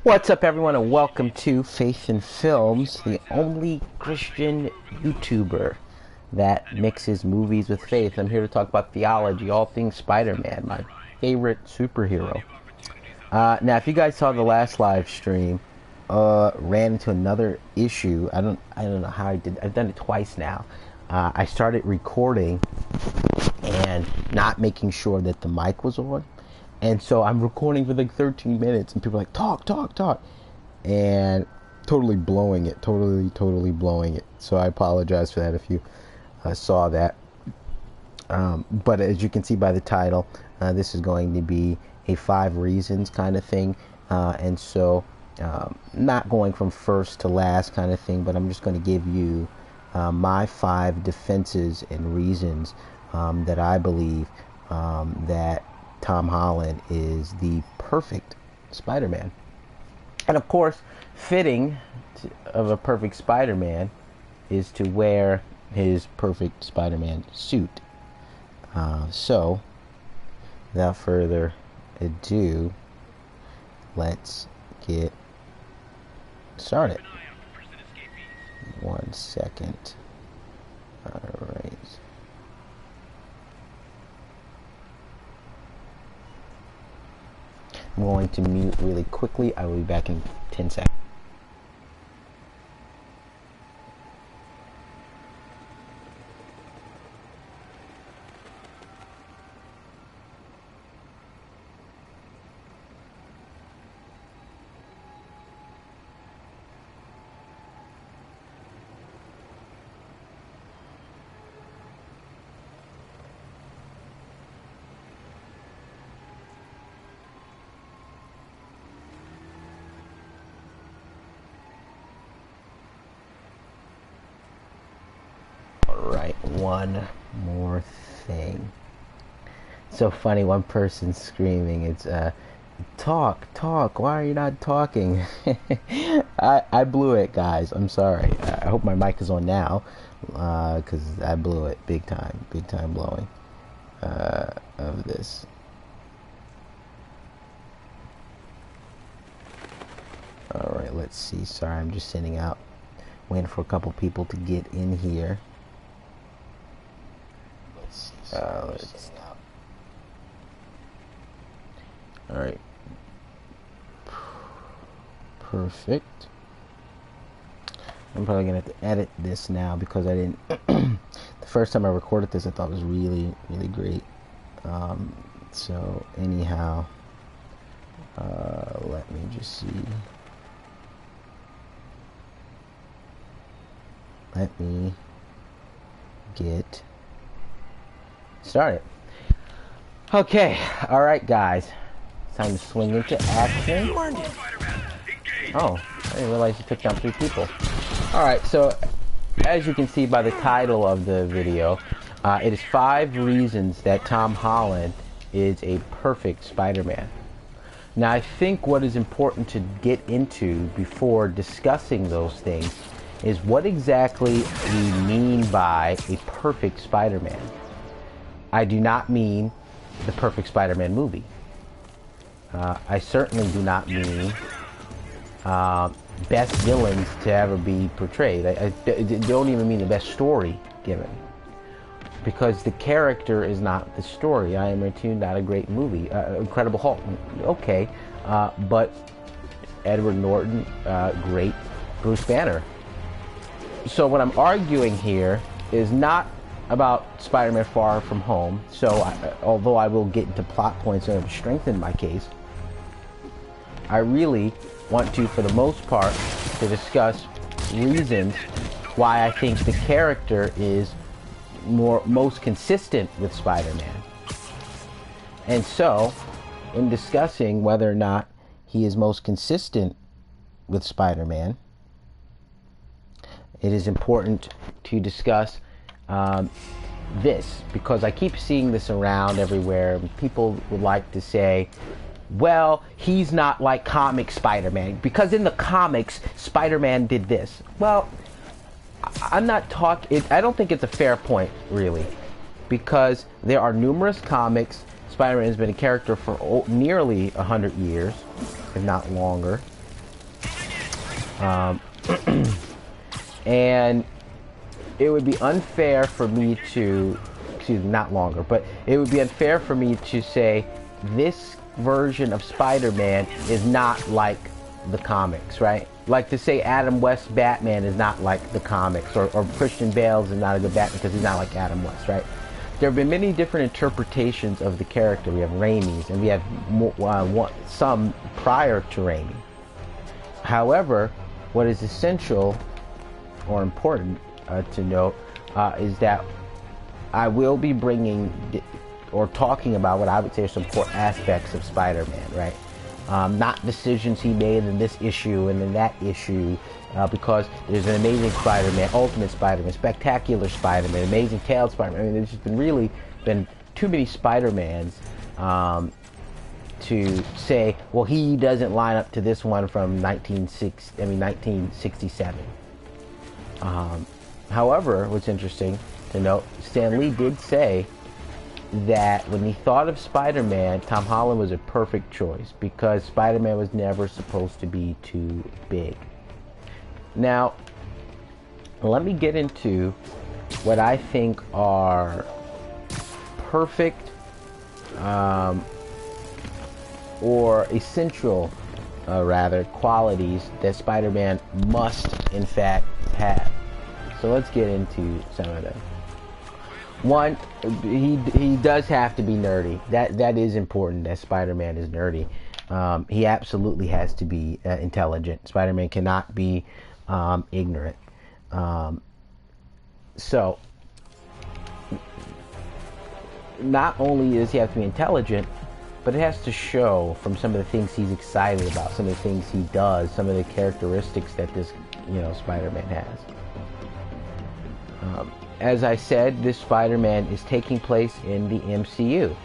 What's up, everyone, and welcome to Faith in Films, the only Christian YouTuber that mixes movies with faith. I'm here to talk about theology, all things Spider-Man, my favorite superhero. Now, if you guys saw the last live stream, ran into another issue. I don't know how I did. I've done it twice now. I started recording and not making sure that the mic was on. And so I'm recording for like 13 minutes and people are like, talk. And totally blowing it. Totally blowing it. So I apologize for that if you saw that. But as you can see by the title, this is going to be a 5 reasons kind of thing. And so not going from first to last kind of thing, but I'm just going to give you my 5 defenses and reasons that I believe that Tom Holland is the perfect Spider-Man. And of course, fitting of a perfect Spider-Man is to wear his perfect Spider-Man suit. So, without further ado, let's get started. 1 second. Alright. I'm going to mute really quickly. I will be back in 10 seconds. Alright, one more thing. So funny, one person's screaming, it's talk, why are you not talking? I blew it, guys. I'm sorry. I hope my mic is on now, because I blew it big time blowing of this. Alright, let's see. Sorry, I'm just sending out, waiting for a couple people to get in here. Alright. Perfect. I'm probably gonna have to edit this now because I didn't the first time I recorded this I thought it was really great. So anyhow, let me just see. Let me get started. Okay, alright guys. It's time to swing into action. Oh, I didn't realize you took down 3 people. Alright, so as you can see by the title of the video, it is 5 reasons that Tom Holland is a perfect Spider-Man. Now I think what is important to get into before discussing those things is what exactly we mean by a perfect Spider-Man. I do not mean the perfect Spider-Man movie. I certainly do not mean best villains to ever be portrayed. I don't even mean the best story given. Because the character is not the story. I Am Returned, not a great movie. Incredible Hulk, okay. But Edward Norton, great. Bruce Banner. So what I'm arguing here is not about Spider-Man Far From Home. So although I will get into plot points that have strengthened my case, I really want to, for the most part, to discuss reasons why I think the character is most consistent with Spider-Man. And so, in discussing whether or not he is most consistent with Spider-Man, it is important to discuss this, because I keep seeing this around everywhere. People would like to say, well, he's not like comic Spider-Man, because in the comics, Spider-Man did this. Well, I'm not talking, I don't think it's a fair point, really, because there are numerous comics Spider-Man has been a character for nearly 100 years, if not longer. And it would be unfair for me to, excuse me, not longer, but it would be unfair for me to say this version of Spider-Man is not like the comics, right? Like to say Adam West's Batman is not like the comics, or Christian Bale's is not a good Batman because he's not like Adam West, right? There have been many different interpretations of the character. We have Raimi's, and we have some prior to Raimi. However, what is essential or important to note is that I will be bringing or talking about what I would say are some core aspects of Spider-Man, right? Not decisions he made in this issue and in that issue, because there's an amazing Spider-Man, Ultimate Spider-Man, Spectacular Spider-Man, Amazing Tales Spider-Man. I mean, there's just been too many Spider-Mans to say, well, he doesn't line up to this one from 1967. However, what's interesting to note, Stan Lee did say that when he thought of Spider-Man, Tom Holland was a perfect choice because Spider-Man was never supposed to be too big. Now, let me get into what I think are perfect or essential, rather, qualities that Spider-Man must, in fact, have. So let's get into some of them. One, he does have to be nerdy. That is important, that Spider-Man is nerdy. He absolutely has to be intelligent. Spider-Man cannot be ignorant. So, not only does he have to be intelligent, but it has to show from some of the things he's excited about, some of the things he does, some of the characteristics that this, Spider-Man has. As I said, this Spider-Man is taking place in the MCU.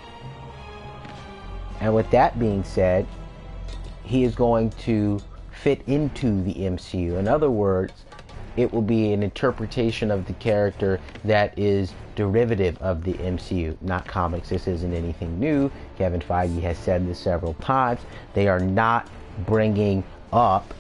And with that being said, he is going to fit into the MCU. In other words, it will be an interpretation of the character that is derivative of the MCU, not comics. This isn't anything new. Kevin Feige has said this several times. They are not bringing up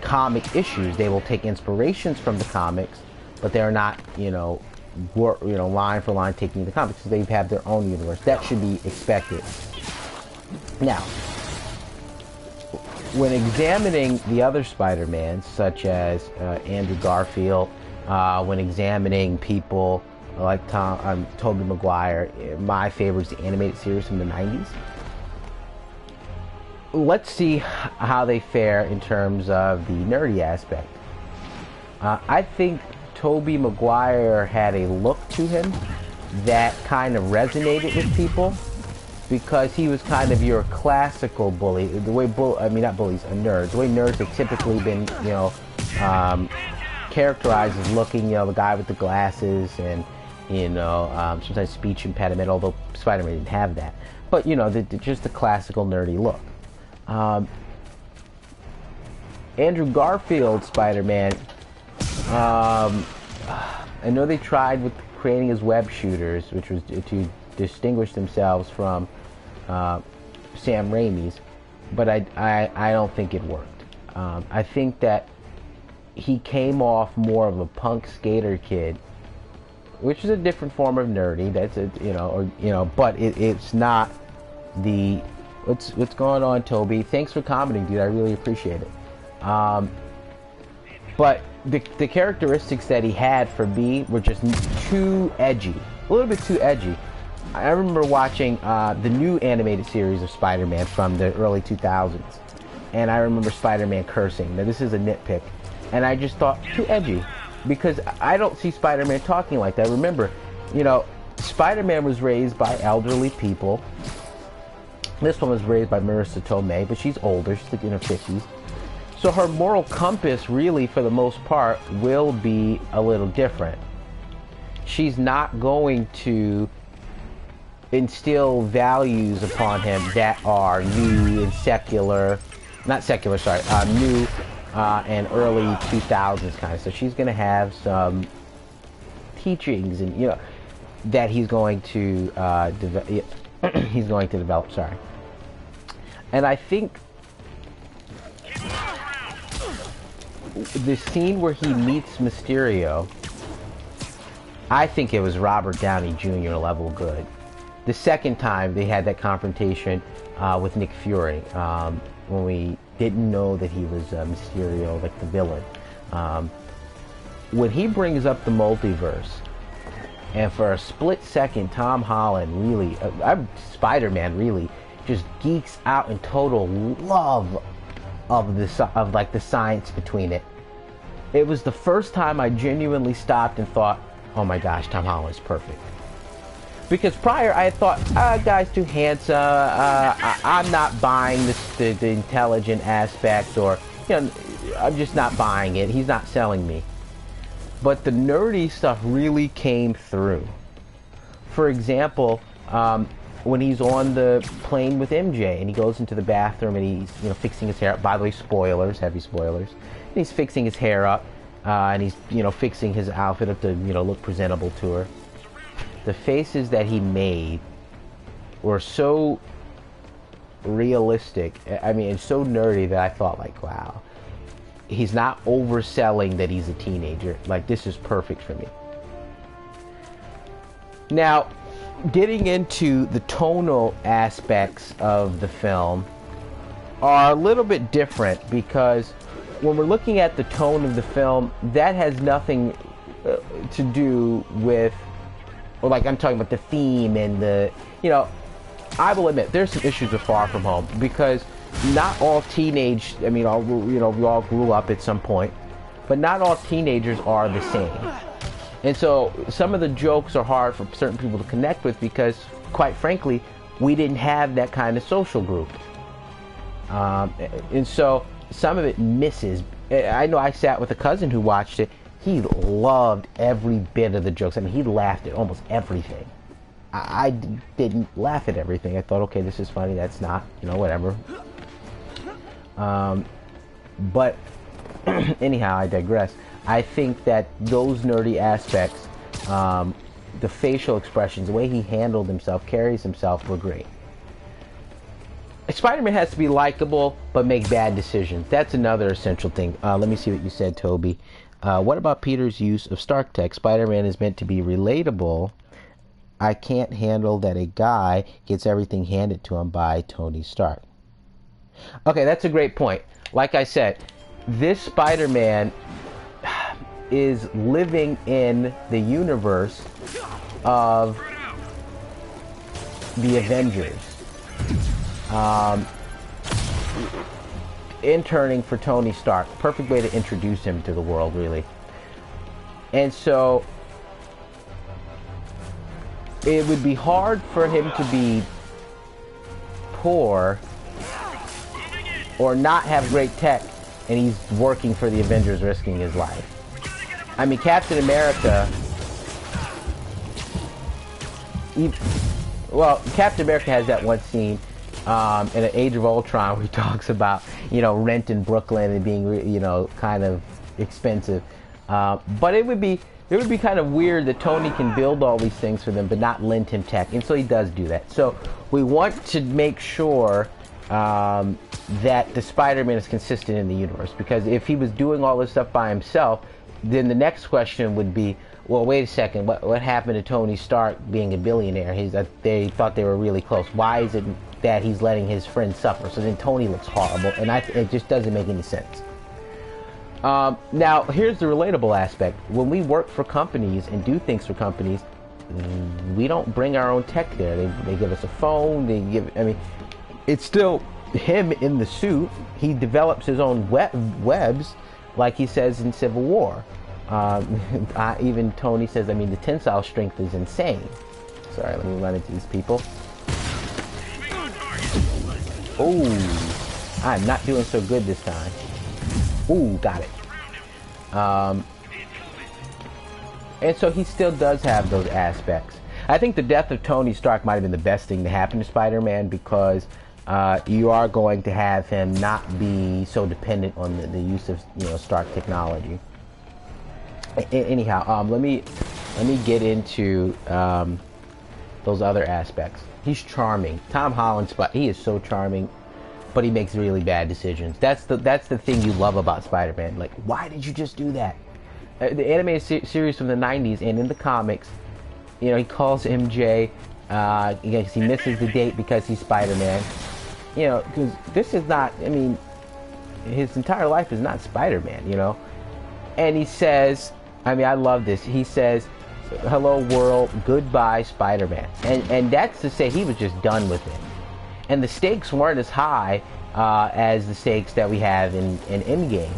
comic issues. They will take inspirations from the comics, but they're not, line for line taking the comics. They have their own universe. That should be expected. Now, when examining the other Spider-Mans, such as Andrew Garfield, when examining people like Tobey Maguire, my favorite is the animated series from the 90s. Let's see how they fare in terms of the nerdy aspect. I think Tobey Maguire had a look to him that kind of resonated with people because he was kind of your classical bully. The way not bullies, nerds. The way nerds have typically been, characterized as looking, the guy with the glasses and, sometimes speech impediment, although Spider-Man didn't have that. But, just the classical nerdy look. Andrew Garfield's Spider-Man, I know they tried with creating his web shooters, which was to distinguish themselves from Sam Raimi's, but I don't think it worked. I think that he came off more of a punk skater kid, which is a different form of nerdy. That's but it's not the what's going on, Toby. Thanks for commenting, dude. I really appreciate it. But the characteristics that he had for me were just too edgy, a little bit too edgy. I remember watching the new animated series of Spider-Man from the early 2000s, and I remember Spider-Man cursing. Now this is a nitpick, and I just thought too edgy because I don't see Spider-Man talking like that. Remember, Spider-Man was raised by elderly people. This one was raised by Marissa Tomei, but she's older. She's like in her 50s. So her moral compass, really, for the most part, will be a little different. She's not going to instill values upon him that are new and new and early 2000s kind of. So she's going to have some teachings and, that he's going to he's going to develop. Sorry, and I think the scene where he meets Mysterio, I think it was Robert Downey Jr. level good. The second time they had that confrontation with Nick Fury, when we didn't know that he was Mysterio, like the villain. When he brings up the multiverse, and for a split second, Tom Holland really, Spider-Man really, just geeks out in total love of the science between it. It was the first time I genuinely stopped and thought, oh my gosh, Tom Holland's perfect. Because prior I had thought, guy's too handsome, I'm not buying the intelligent aspect, or, you know, I'm just not buying it, he's not selling me. But the nerdy stuff really came through. For example, when he's on the plane with MJ and he goes into the bathroom and he's, you know, fixing his hair up. By the way, spoilers, heavy spoilers. And he's fixing his hair up, and he's, you know, fixing his outfit up to, you know, look presentable to her. The faces that he made were so realistic. I mean, it's so nerdy that I thought, like, wow. He's not overselling that he's a teenager. Like, this is perfect for me. Now, getting into the tonal aspects of the film are a little bit different, because when we're looking at the tone of the film, that has nothing to do with, or like I'm talking about the theme and the, you know, I will admit there's some issues with Far From Home, because not all teenage, I mean, all, you know, we all grew up at some point, but not all teenagers are the same. And so some of the jokes are hard for certain people to connect with, because, quite frankly, we didn't have that kind of social group. And so some of it misses. I know I sat with a cousin who watched it. He loved every bit of the jokes. I mean, he laughed at almost everything. I didn't laugh at everything. I thought, okay, this is funny, that's not, you know, whatever. But anyhow, I digress. I think that those nerdy aspects, the facial expressions, the way he handled himself, carries himself, were great. Spider-Man has to be likable, but make bad decisions. That's another essential thing. Let me see what you said, Toby. What about Peter's use of Stark Tech? Spider-Man is meant to be relatable. I can't handle that a guy gets everything handed to him by Tony Stark. Okay, that's a great point. Like I said, this Spider-Man is living in the universe of the Avengers. Interning for Tony Stark. Perfect way to introduce him to the world, really. And so it would be hard for him to be poor or not have great tech, and he's working for the Avengers, risking his life. I mean, Captain America, Captain America has that one scene in an Age of Ultron where he talks about, you know, rent in Brooklyn and being, you know, kind of expensive. But it would be kind of weird that Tony can build all these things for them but not lend him tech, and so he does do that. So we want to make sure that the Spider-Man is consistent in the universe, because if he was doing all this stuff by himself, then the next question would be, well, wait a second, what happened to Tony Stark being a billionaire? They thought they were really close. Why is it that he's letting his friends suffer? So then Tony looks horrible, and it just doesn't make any sense. Now, here's the relatable aspect. When we work for companies and do things for companies, we don't bring our own tech there. They give us a phone, I mean, it's still him in the suit. He develops his own webs, like he says in Civil War. Even Tony says, I mean, the tensile strength is insane. Sorry, let me run into these people. Oh, I'm not doing so good this time. Ooh, got it. And so he still does have those aspects. I think the death of Tony Stark might have been the best thing to happen to Spider-Man, because you are going to have him not be so dependent on the use of, you know, Stark technology. Anyhow, let me get into those other aspects. He's charming. Tom Holland, he is so charming, but he makes really bad decisions. That's the thing you love about Spider-Man. Like, why did you just do that? The animated series from the '90s and in the comics, you know, he calls MJ. He misses the date because he's Spider-Man. You know, because this is not. I mean, his entire life is not Spider-Man. You know, and he says, I mean, I love this. He says, "Hello world, goodbye Spider-Man," and that's to say he was just done with it. And the stakes weren't as high as the stakes that we have in Endgame.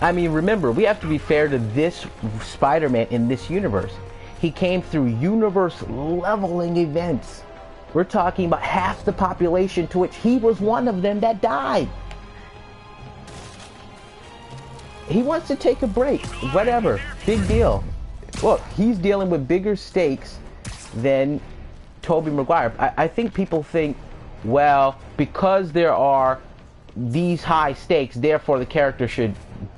I mean, remember, we have to be fair to this Spider-Man in this universe. He came through universe-leveling events. We're talking about half the population, to which he was one of them, that died. He wants to take a break. Whatever. Big deal. Look, he's dealing with bigger stakes than Tobey Maguire. I think people think, well, because there are these high stakes, therefore the character should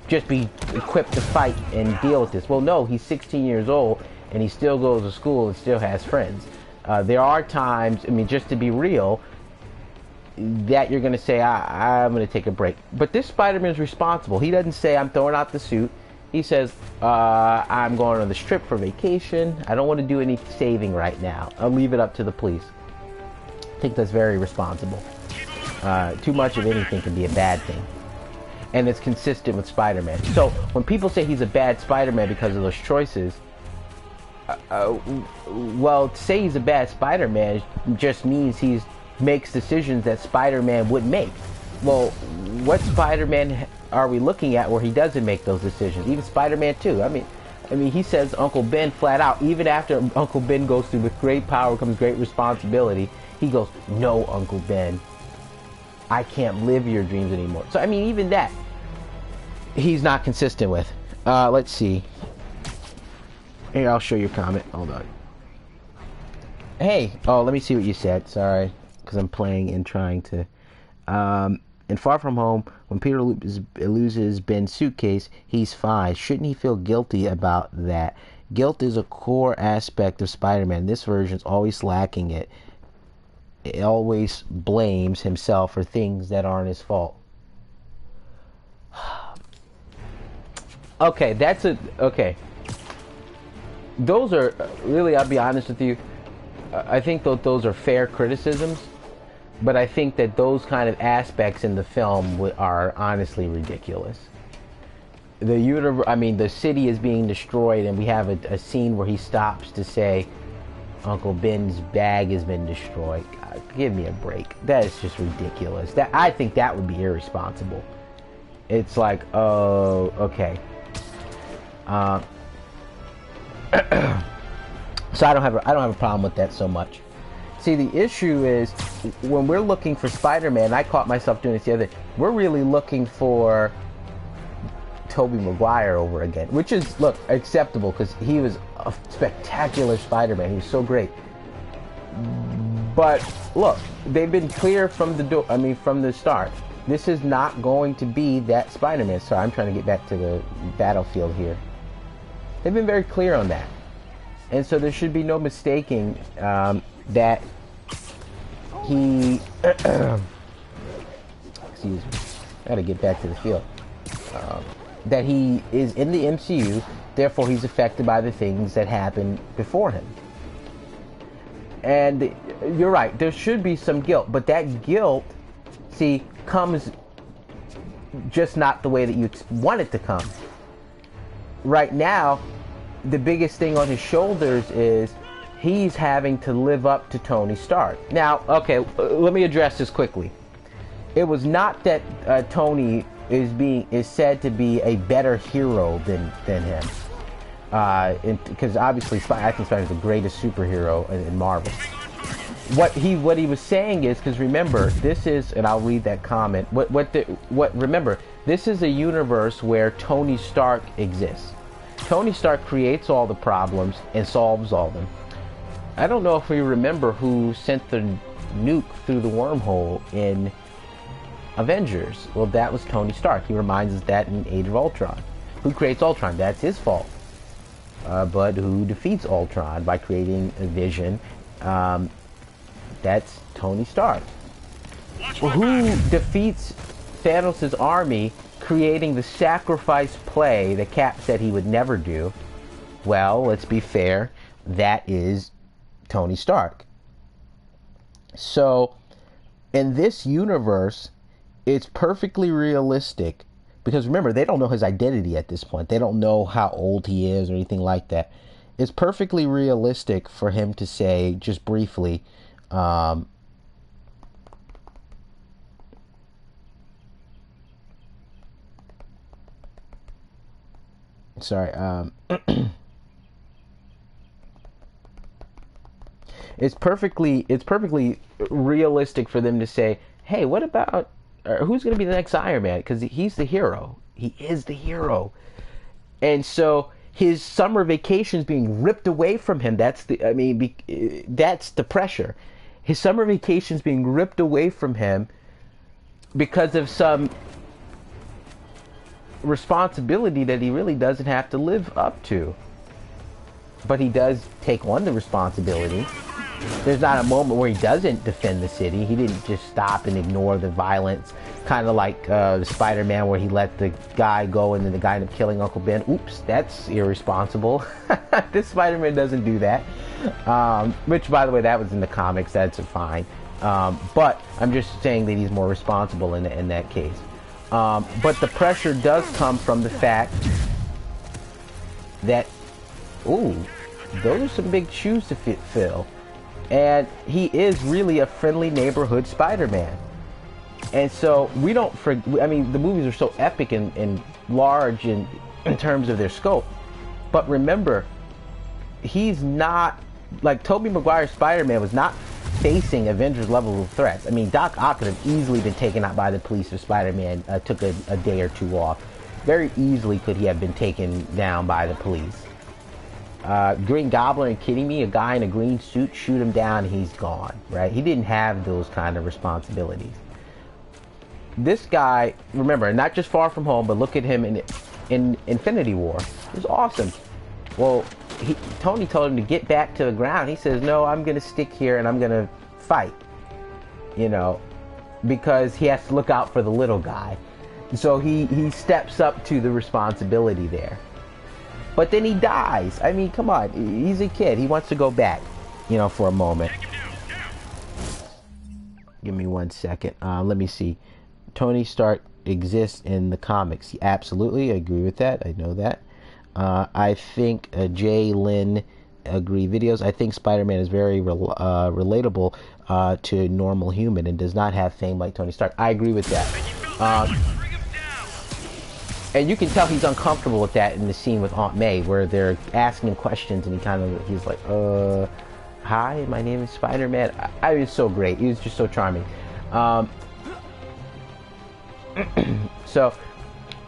just be equipped to fight and deal with this. Well, no, he's 16 years old and he still goes to school and still has friends. There are times, I mean, just to be real, that you're going to say, I'm going to take a break. But this Spider-Man's responsible. He doesn't say, I'm throwing out the suit. He says, I'm going on this trip for vacation. I don't want to do any saving right now. I'll leave it up to the police. I think that's very responsible. Too much of anything can be a bad thing. And it's consistent with Spider-Man. So when people say he's a bad Spider-Man because of those choices, well, to say he's a bad Spider-Man just means he makes decisions that Spider-Man would make. Well, what Spider-Man are we looking at where he doesn't make those decisions? Even Spider-Man 2. I mean, he says Uncle Ben flat out, even after Uncle Ben goes through with great power comes great responsibility, he goes, no, Uncle Ben, I can't live your dreams anymore. So, I mean, even that, he's not consistent with. Let's see. Here, I'll show you a comment. Hold on. Hey. Oh, let me see what you said. Sorry. Because I'm playing and trying to... in Far From Home, when Peter loses Ben's suitcase, he's fine. Shouldn't he feel guilty about that? Guilt is a core aspect of Spider-Man. This version's always lacking it. It always blames himself for things that aren't his fault. Okay, that's a... Okay. Those are... Really, I'll be honest with you. I think that those are fair criticisms. But I think that those kind of aspects in the film are honestly ridiculous. The city is being destroyed, and we have a scene where he stops to say, Uncle Ben's bag has been destroyed. God, give me a break. That is just ridiculous. I think that would be irresponsible. It's like, oh, okay. So I don't have a problem with that so much. See, the issue is when we're looking for Spider-Man, I caught myself doing this the other day. We're really looking for Tobey Maguire over again, which is, look, acceptable because he was a spectacular Spider-Man. He was so great. But look, they've been clear from the start. This is not going to be that Spider-Man. Sorry, I'm trying to get back to the battlefield here. They've been very clear on that, and so there should be no mistaking that he. Excuse me. I gotta get back to the field. That he is in the MCU, therefore he's affected by the things that happened before him. And you're right, there should be some guilt, but that guilt, see, comes just not the way that you want it to come. Right now, the biggest thing on his shoulders is he's having to live up to Tony Stark. Now, okay, let me address this quickly. It was not that Tony is said to be a better hero than him, because obviously I think Spider-Man's the greatest superhero in Marvel. What he was saying is, because remember, this is, and I'll read that comment. Remember, this is a universe where Tony Stark exists. Tony Stark creates all the problems and solves all of them. I don't know if we remember who sent the nuke through the wormhole in Avengers. Well, that was Tony Stark. He reminds us that in Age of Ultron. Who creates Ultron? That's his fault. but who defeats Ultron by creating a vision. That's Tony Stark. Who defeats Thanos' army, creating the sacrifice play that Cap said he would never do? Well, let's be fair, that is Tony Stark. So, in this universe, it's perfectly realistic, because remember, they don't know his identity at this point. They don't know how old he is or anything like that. It's perfectly realistic for him to say, just briefly, it's perfectly realistic for them to say, hey, what about, who's going to be the next Iron Man? Because he's the hero. He is the hero. And so his summer vacation's being ripped away from him. That's the pressure. His summer vacation's being ripped away from him because of some responsibility that he really doesn't have to live up to. But he does take on the responsibility. There's not a moment where he doesn't defend the city. He didn't just stop and ignore the violence, kind of like Spider-Man, where he let the guy go and then the guy ended up killing Uncle Ben. Oops, that's irresponsible. This Spider-Man doesn't do that. Which, by the way, that was in the comics. That's fine. But I'm just saying that he's more responsible in that case. But the pressure does come from the fact that, ooh, those are some big shoes to fill. And he is really a friendly neighborhood Spider-Man. And so we don't forget, I mean, the movies are so epic and large in terms of their scope. But remember, he's not, like Tobey Maguire's Spider-Man was not facing Avengers level of threats. I mean, Doc Ock could have easily been taken out by the police if Spider-Man took a day or two off. Very easily could he have been taken down by the police. Green Goblin, are you kidding me? A guy in a green suit, shoot him down, he's gone, right? He didn't have those kind of responsibilities. This guy, remember, not just Far From Home, but look at him in Infinity War. It was awesome. Well, Tony told him to get back to the ground. He says, no, I'm going to stick here and I'm going to fight, you know, because he has to look out for the little guy. So he steps up to the responsibility there. But then he dies. I mean, come on. He's a kid. He wants to go back, you know, for a moment. Give me 1 second. Let me see. Tony Stark exists in the comics. Absolutely. I agree with that. I know that. I think Jay Lynn agree videos. I think Spider-Man is very relatable to normal human and does not have fame like Tony Stark. I agree with that. And you can tell he's uncomfortable with that in the scene with Aunt May, where they're asking him questions, and he's like, hi, my name is Spider-Man. I was so great. He was just so charming. So,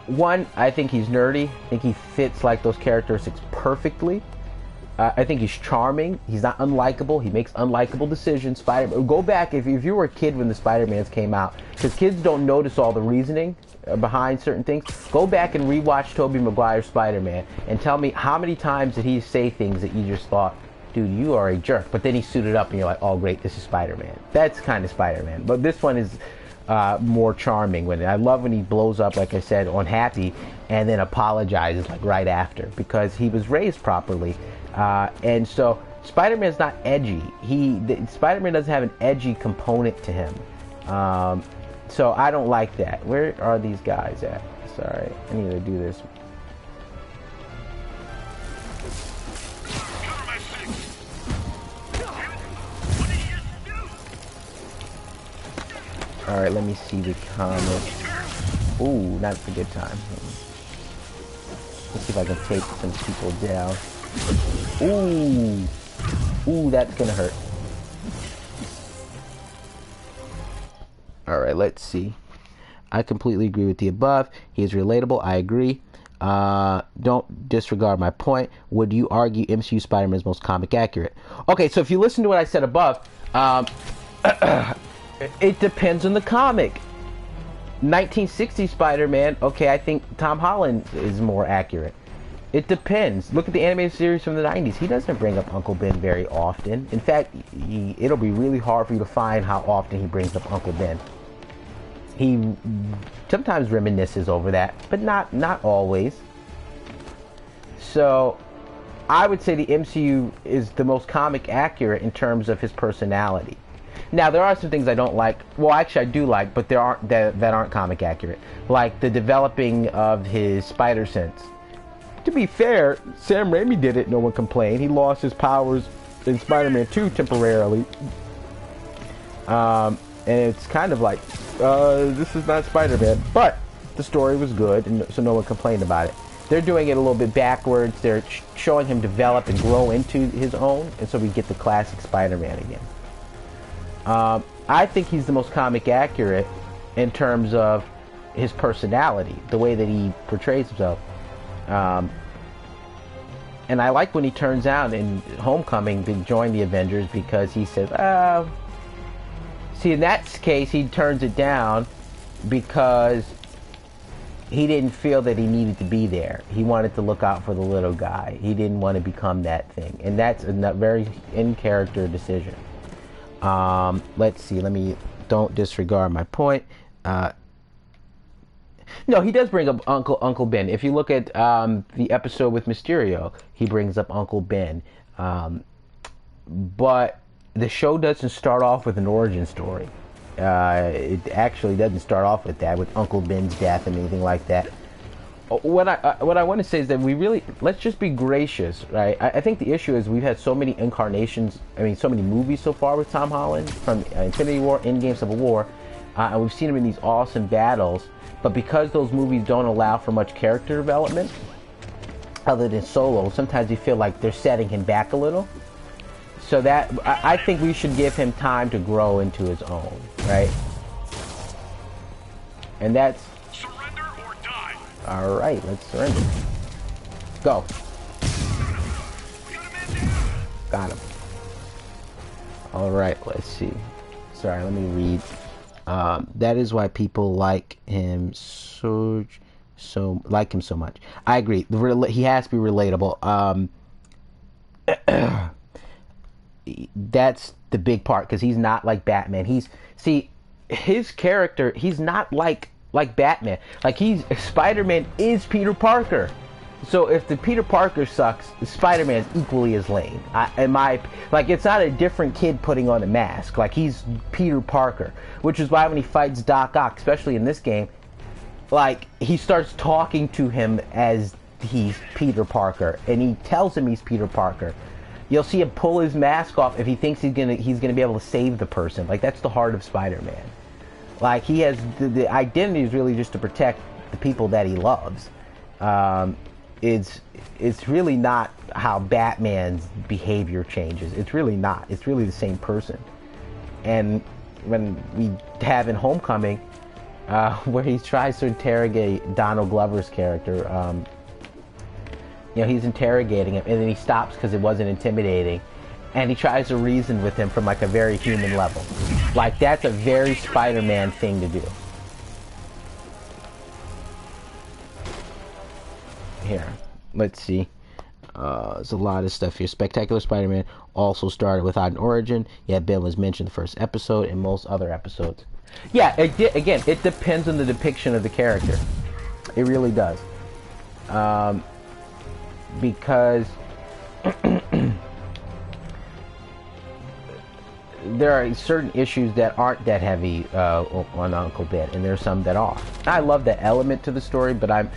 one, I think he's nerdy. I think he fits like those characteristics perfectly. I think he's charming. He's not unlikable. He makes unlikable decisions. Go back, if you were a kid when the Spider-Mans came out, because kids don't notice all the reasoning behind certain things. Go back and rewatch Tobey Maguire's Spider-Man and tell me how many times did he say things that you just thought, dude, you are a jerk. But then he suited up and you're like, oh great, this is Spider-Man. That's kind of Spider-Man. But this one is more charming. I love when he blows up, like I said, on Happy and then apologizes like right after, because he was raised properly. And so Spider-Man's not edgy. Spider-Man doesn't have an edgy component to him. So I don't like that. Where are these guys at? Sorry, I need to do this. Alright, let me see the comments. Ooh, that's a good time. Let's see if I can take some people down. Ooh, that's gonna hurt. Alright, let's see. I completely agree with the above. He is relatable. I agree. Don't disregard my point. Would you argue MCU Spider-Man is most comic accurate? Okay, so if you listen to what I said above, it depends on the comic. 1960 Spider-Man, okay, I think Tom Holland is more accurate. It depends. Look at the animated series from the 90s. He doesn't bring up Uncle Ben very often. In fact, it'll be really hard for you to find how often he brings up Uncle Ben. He sometimes reminisces over that, but not always. So, I would say the MCU is the most comic accurate in terms of his personality. Now, there are some things I don't like. Well, actually, I do like, but there aren't that aren't comic accurate. Like the developing of his spider sense. To be fair, Sam Raimi did it. No one complained. He lost his powers in Spider-Man 2 temporarily. And it's kind of like, this is not Spider-Man. But the story was good, and so no one complained about it. They're doing it a little bit backwards. They're showing him develop and grow into his own, and so we get the classic Spider-Man again. I think he's the most comic accurate in terms of his personality, the way that he portrays himself. And I like when he turns out in Homecoming to join the Avengers because he says, see, in that case, he turns it down because he didn't feel that he needed to be there. He wanted to look out for the little guy. He didn't want to become that thing. And that's a very in-character decision. Let's see. Don't disregard my point. No, he does bring up Uncle Ben. If you look at the episode with Mysterio, he brings up Uncle Ben. But the show doesn't start off with an origin story. It actually doesn't start off with that, with Uncle Ben's death and anything like that. What I want to say is that let's just be gracious, right? I think the issue is we've had so many incarnations, so many movies so far with Tom Holland, from Infinity War, Endgame, Civil War, and we've seen him in these awesome battles, but because those movies don't allow for much character development, other than Solo, sometimes you feel like they're setting him back a little. So that, I think we should give him time to grow into his own, right? And that's... Surrender or die. Alright, let's surrender. Go. Got him. Alright, let's see. Sorry, let me read. That is why people like him so much. I agree. He has to be relatable. That's the big part, because he's not like Batman. His character, he's not like Batman. Like, Spider-Man is Peter Parker. So if the Peter Parker sucks, Spider-Man is equally as lame. It's not a different kid putting on a mask. Like, he's Peter Parker, which is why when he fights Doc Ock, especially in this game, like, he starts talking to him as he's Peter Parker, and he tells him he's Peter Parker. You'll see him pull his mask off if he thinks he's gonna be able to save the person. Like, that's the heart of Spider-Man. Like, he has the identity is really just to protect the people that he loves. It's really not how Batman's behavior changes. It's really not. It's really the same person. And when we have in Homecoming, where he tries to interrogate Donald Glover's character, he's interrogating him, and then he stops because it wasn't intimidating, and he tries to reason with him from, like, a very human level. Like, that's a very Spider-Man thing to do. Here, let's see. There's a lot of stuff here. Spectacular Spider-Man also started without an origin. Yeah, Ben was mentioned the first episode and most other episodes. Yeah, again, it depends on the depiction of the character. It really does. Because there are certain issues that aren't that heavy on Uncle Ben, and there's some that are. I love that element to the story, but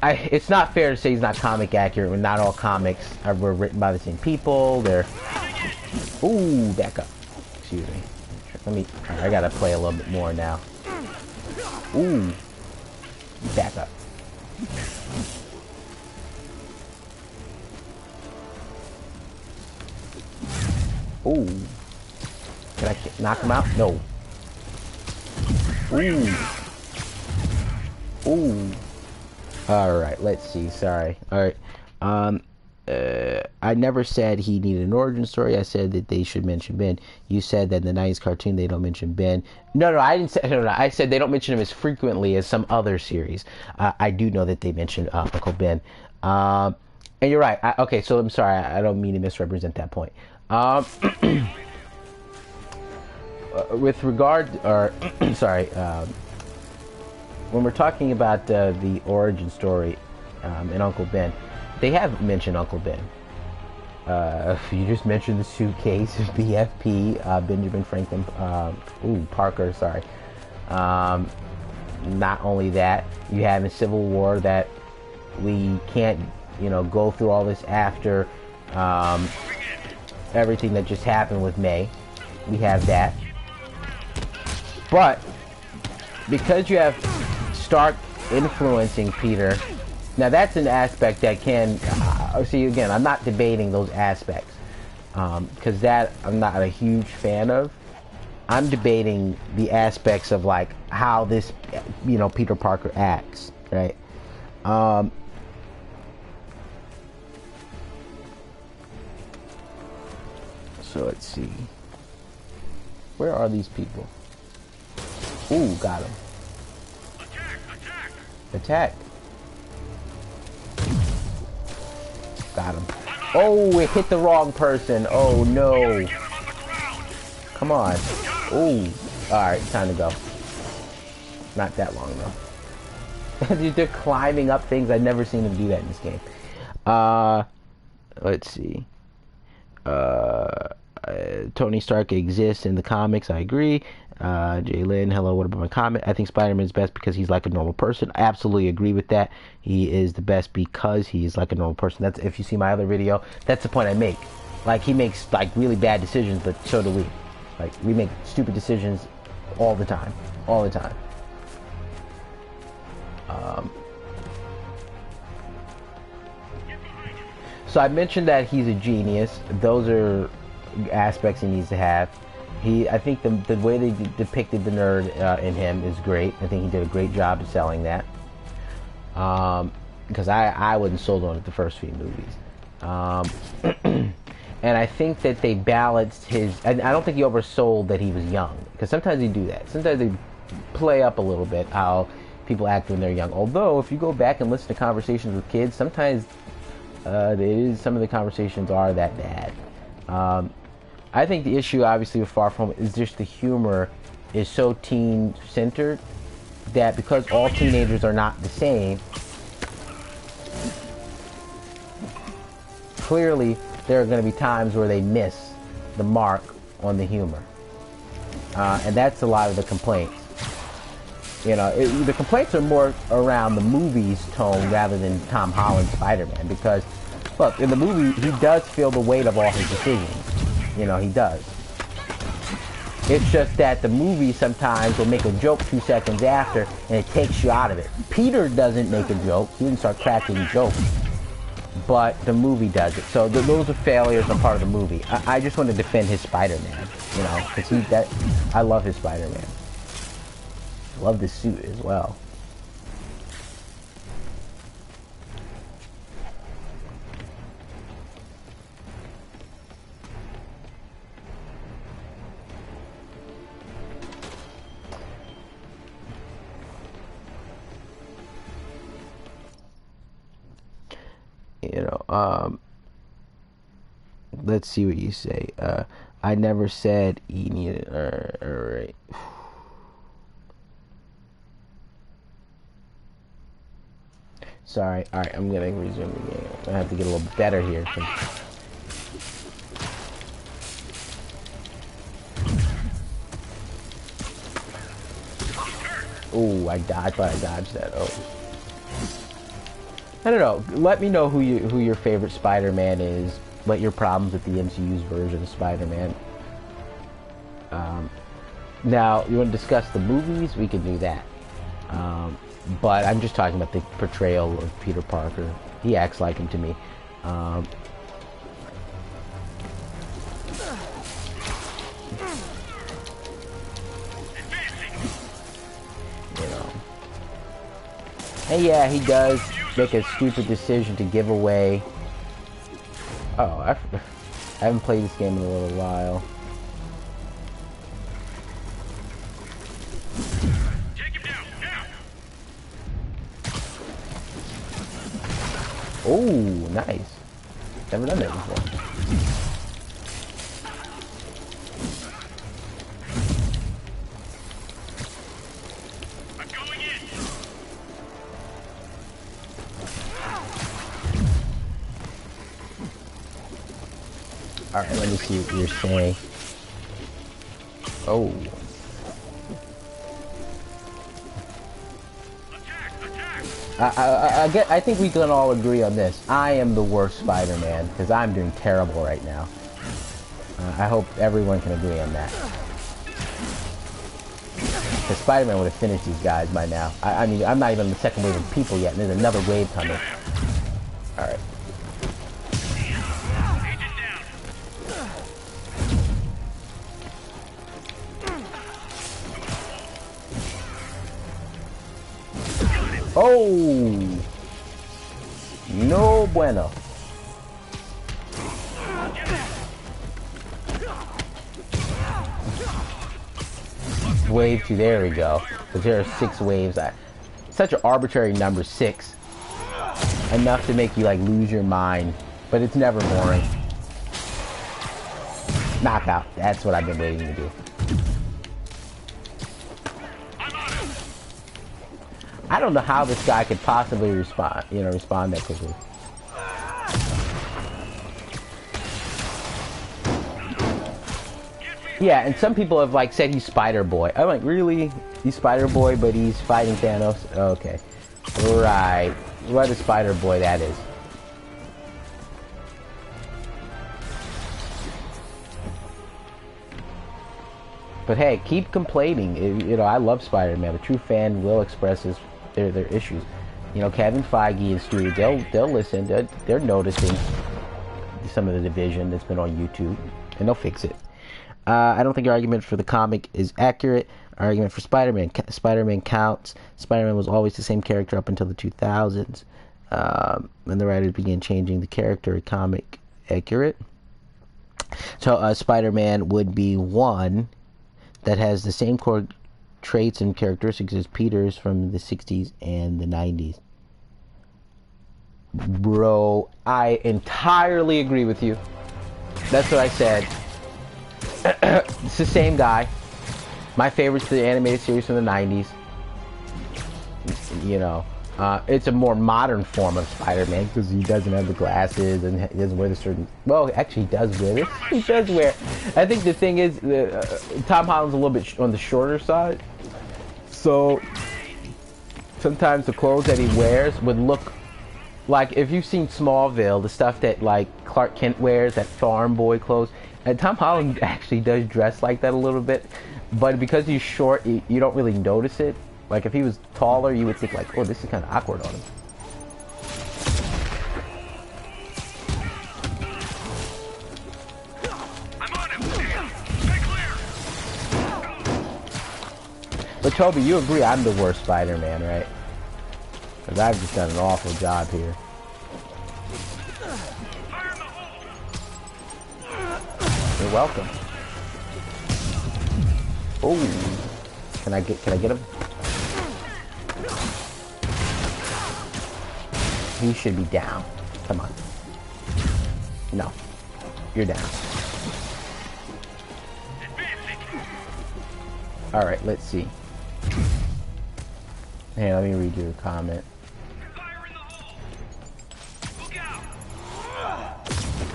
it's not fair to say he's not comic accurate when not all comics were written by the same people. Ooh, back up. Excuse me. I gotta play a little bit more now. Ooh, back up. Ooh. Can I knock him out? No. Ooh. Ooh. Alright, let's see. Sorry. Alright. I never said he needed an origin story. I said that they should mention Ben. You said that in the 90s cartoon they don't mention Ben. No, I didn't say... No, I said they don't mention him as frequently as some other series. I do know that they mentioned Uncle Ben. And you're right. Okay, so I'm sorry. I don't mean to misrepresent that point. With regard, or sorry, when we're talking about the origin story in Uncle Ben, they have mentioned Uncle Ben. You just mentioned the suitcase, BFP, Benjamin Franklin, Parker, sorry. Not only that, you have in Civil War that we can't, go through all this after everything that just happened with May. We have that. But because you have Stark influencing Peter, now that's an aspect that can, see again, I'm not debating those aspects, because that I'm not a huge fan of. I'm debating the aspects of like how this, Peter Parker acts, right? So let's see. Where are these people? Ooh, got him. Attack. Got him. Oh, it hit the wrong person. Oh, no. Come on. Ooh. Alright, time to go. Not that long, though. They're climbing up things. I've never seen them do that in this game. Let's see. Tony Stark exists in the comics. I agree. Jalen, hello, what about my comment? I think Spider-Man is best because he's like a normal person. I absolutely agree with that. He is the best because he is like a normal person. That's, if you see my other video, that's the point I make. Like, he makes like really bad decisions, but so do we. Like, we make stupid decisions all the time. All the time. So I mentioned that he's a genius. Those are aspects he needs to have. I think the way they depicted the nerd in him is great. I think he did a great job of selling that. Because I wasn't sold on it the first few movies. And I think that they balanced his... And I don't think he oversold that he was young. Because sometimes they do that. Sometimes they play up a little bit how people act when they're young. Although, if you go back and listen to conversations with kids, sometimes some of the conversations are that bad. I think the issue, obviously, with Far From It is just the humor is so teen-centered that because all teenagers are not the same, clearly there are going to be times where they miss the mark on the humor. And that's a lot of the complaints. The complaints are more around the movie's tone rather than Tom Holland's Spider-Man. Because, look, in the movie, he does feel the weight of all his decisions. He does. It's just that the movie sometimes will make a joke 2 seconds after, and it takes you out of it. Peter doesn't make a joke. He didn't start cracking jokes. But the movie does it. So those are failures on part of the movie. I just want to defend his Spider-Man, because I love his Spider-Man. I love the suit as well. Let's see what you say. I never said he needed. Alright. Sorry. Alright, I'm gonna resume the game. I have to get a little better here. Oh, I thought I dodged that. Oh. I don't know. Let me know who your favorite Spider-Man is. What your problems with the MCU's version of Spider-Man. Now, you want to discuss the movies? We can do that. But I'm just talking about the portrayal of Peter Parker. He acts like him to me. And yeah, he does make a stupid decision to give away... Oh, I haven't played this game in a little while. Take him down, now. Oh, nice. Never done that before. I'm going in. Alright, let me see what you're saying. Oh. I think we can all agree on this. I am the worst Spider-Man, because I'm doing terrible right now. I hope everyone can agree on that. Because Spider-Man would have finished these guys by now. I mean, I'm not even on the second wave of people yet, and there's another wave coming. Alright. Oh! No bueno. Wave 2, there we go. Because there are 6 waves. Such an arbitrary number, 6. Enough to make you like lose your mind. But it's never boring. Knockout. That's what I've been waiting to do. I don't know how this guy could possibly respond that quickly. Yeah, and some people have like said he's Spider Boy. I'm like, really? He's Spider Boy, but he's fighting Thanos? Okay. Right. What a Spider Boy that is. But hey, keep complaining. You know, I love Spider-Man. A true fan will express their issues. You know, Kevin Feige and studio, they'll listen. They're noticing some of the division that's been on YouTube, and they'll fix it. I don't think your argument for the comic is accurate. Argument for Spider-Man. Spider-Man counts. Spider-Man was always the same character up until the 2000s. When the writers began changing the character, comic accurate. So Spider-Man would be one that has the same core traits and characteristics as Peter's from the 60s and the 90s. Bro, I entirely agree with you. That's what I said. It's the same guy. My favorite's the animated series from the 90s. You know, it's a more modern form of Spider-Man because he doesn't have the glasses and he doesn't wear the certain... Well, actually, he does wear this. He does wear... I think the thing is, Tom Holland's a little bit on the shorter side. So, sometimes the clothes that he wears would look... Like, if you've seen Smallville, the stuff that, like, Clark Kent wears, that farm boy clothes... And Tom Holland actually does dress like that a little bit. But because he's short, you don't really notice it. Like, if he was taller, you would think, like, oh, this is kind of awkward on him. I'm on him. Stay clear. But, Toby, you agree I'm the worst Spider-Man, right? Because I've just done an awful job here. Fire in the hole. You're welcome. Oh, can I get him? He should be down. Come on. No, you're down. All right, let's see. Hey, let me read your comment. Fire in the hole. Look out.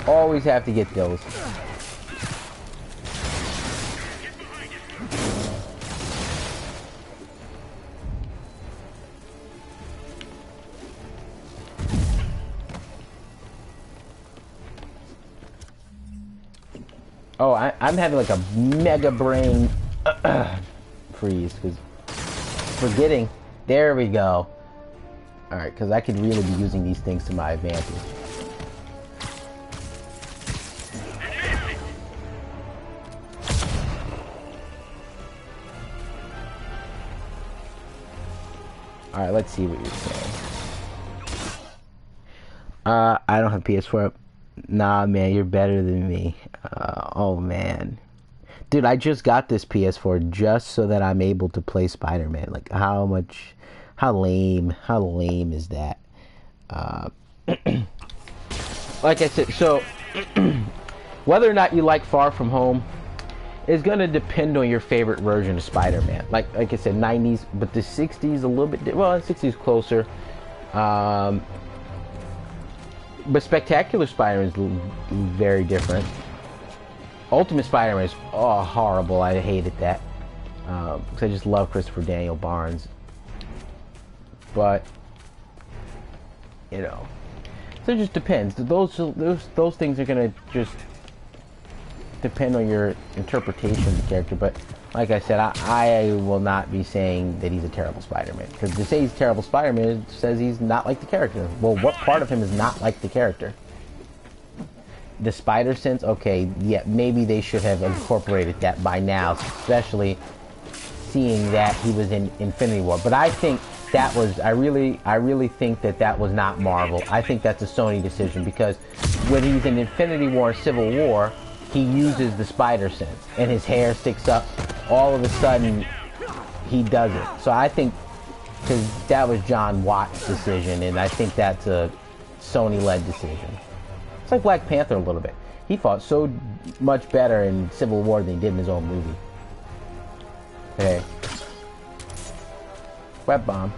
Always have to get those. Oh, I'm having like a mega brain freeze because forgetting. There we go. All right, because I could really be using these things to my advantage. All right, let's see what you're saying. I don't have PS4 up. Nah, man, you're better than me. Oh, man. Dude, I just got this PS4 just so that I'm able to play Spider-Man. Like, how lame is that? like I said, so whether or not you like Far From Home is going to depend on your favorite version of Spider-Man. Like I said, 90s, but the 60s a little bit, well, the 60s closer. But Spectacular Spider-Man is very different. Ultimate Spider-Man is horrible. I hated that. Because I just love Christopher Daniel Barnes. But, you know, so it just depends. Those things are going to just depend on your interpretation of the character. But like I said, I will not be saying that he's a terrible Spider-Man, because to say he's a terrible Spider-Man says he's not like the character. Well, what part of him is not like the character? The spider sense, okay, yeah, maybe they should have incorporated that by now, especially seeing that he was in Infinity War. But I think that was, I really think that was not Marvel. I think that's a Sony decision, because when he's in Infinity War, Civil War, he uses the spider sense, and his hair sticks up. All of a sudden, he does it. So I think, because that was John Watt's decision, and I think that's a Sony-led decision. It's like Black Panther a little bit. He fought so much better in Civil War than he did in his own movie. Okay. Web bomb.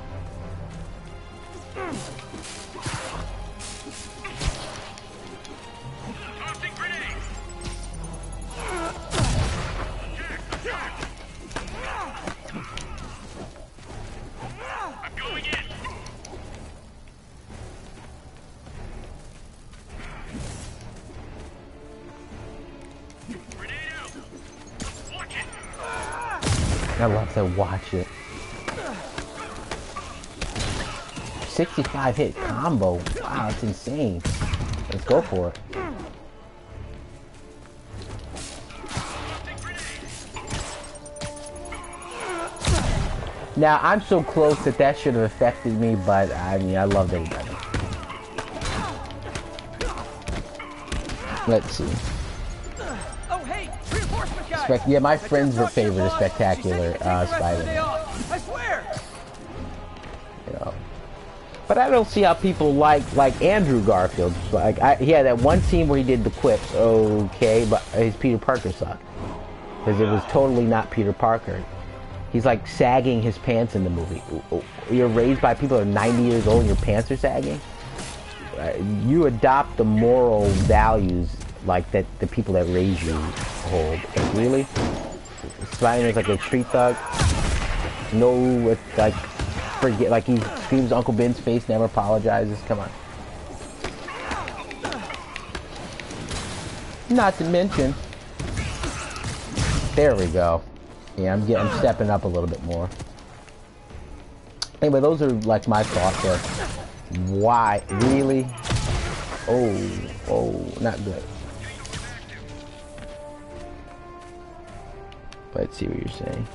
I love to watch it. 65 hit combo. Wow, that's insane. Let's go for it. Now, I'm so close that should have affected me, but I mean, I loved everybody. Let's see. Yeah, my friends were favorite of Spectacular Spider-Man. I swear. You know, but I don't see how people like Andrew Garfield. Like, he had that one scene where he did the quips, okay, but his Peter Parker sucked, because it was totally not Peter Parker. He's like sagging his pants in the movie. You're raised by people that are 90 years old and your pants are sagging. You adopt the moral values like that the people that raise you hold. Like, really? Spider-Man's like a street thug. No, like, forget, like he screams Uncle Ben's face, never apologizes. Come on. Not to mention, there we go. Yeah, I'm stepping up a little bit more. Anyway, those are like my thoughts there. Why? Really? Oh, not good. Let's see what you're saying.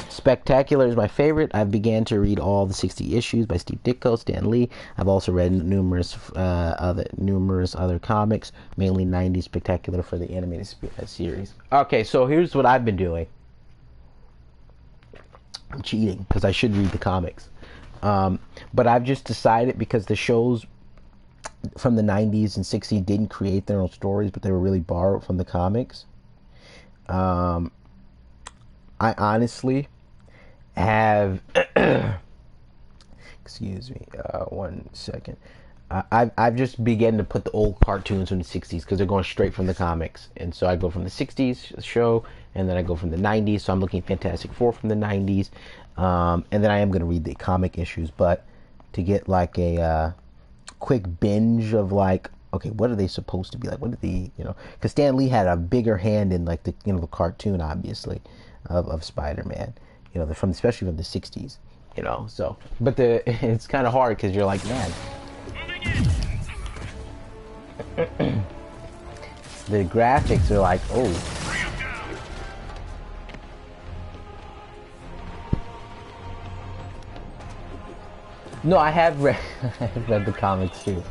Spectacular is my favorite. I've began to read all the 60 issues by Steve Ditko, Stan Lee. I've also read numerous other comics, mainly 90s Spectacular for the animated series. Okay, so here's what I've been doing. I'm cheating because I should read the comics. But I've just decided, because the shows from the 90s and 60s didn't create their own stories, but they were really borrowed from the comics. I honestly have excuse me, 1 second. I've just begun to put the old cartoons from the 60s, because they're going straight from the comics, and so I go from the 60s show, and then I go from the 90s. So I'm looking at Fantastic Four from the 90s, and then I am going to read the comic issues, but to get like a quick binge of like, okay, what are they supposed to be like? What are the, because Stan Lee had a bigger hand in like the the cartoon, obviously, of Spider-Man, especially from the 60s, so, but it's kind of hard, because you're like, man, the graphics are like, oh. No, I have read the comics too.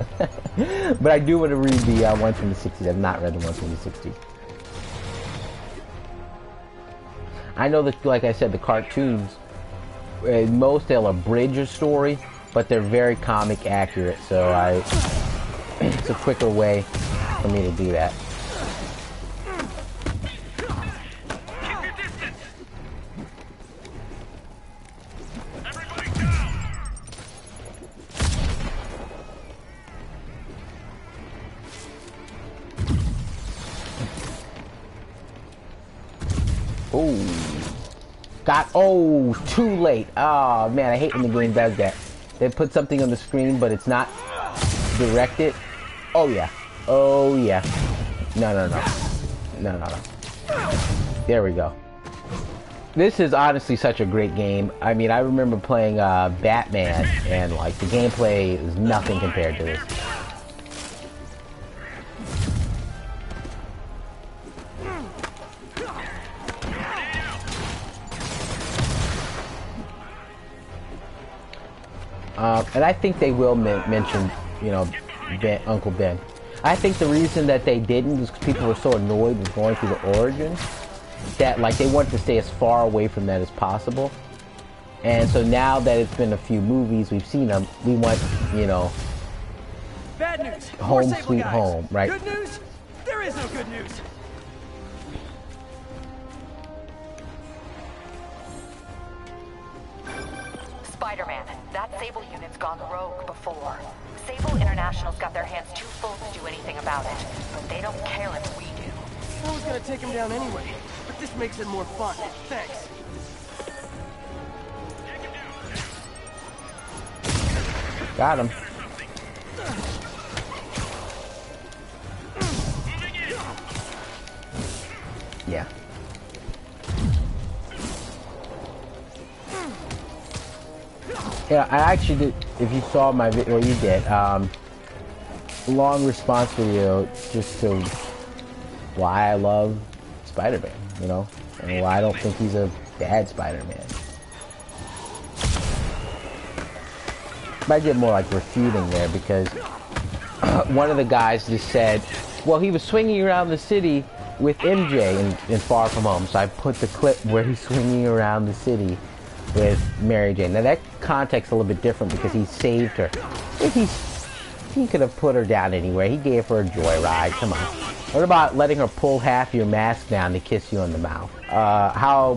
But I do want to read the ones from the 60s. I've not read the ones from the 60s. I know that, like I said, the cartoons, most they'll abridge a story, but they're very comic accurate, so It's a quicker way for me to do that. Keep your distance. Everybody down. Oh, too late. Oh man, I hate when the game does that. They put something on the screen, but it's not directed. Oh yeah. Oh yeah. No. There we go. This is honestly such a great game. I mean, I remember playing Batman, and like the gameplay is nothing compared to this. And I think they will mention, you know, Uncle Ben. I think the reason that they didn't is because people were so annoyed with going through the origins that, like, they wanted to stay as far away from that as possible. And so now that it's been a few movies, we've seen them, we want, you know, bad news. home sweet home, right? Good news? There is no good news. Spiderman, that Sable unit's gone rogue before. Sable International's got their hands too full to do anything about it, but they don't care if we do. I was gonna take him down anyway, but this makes it more fun. Thanks. Got him. Yeah. Yeah, I actually did, if you saw my video, well, you did, long response video just to why I love Spider-Man, you know, and why I don't think he's a bad Spider-Man. But I did more like refuting there because one of the guys just said, well, he was swinging around the city with MJ in Far From Home, so I put the clip where he's swinging around the city with Mary Jane. Now that context a little bit different because he saved her. He could have put her down anywhere. He gave her a joyride. Come on. What about letting her pull half your mask down to kiss you on the mouth?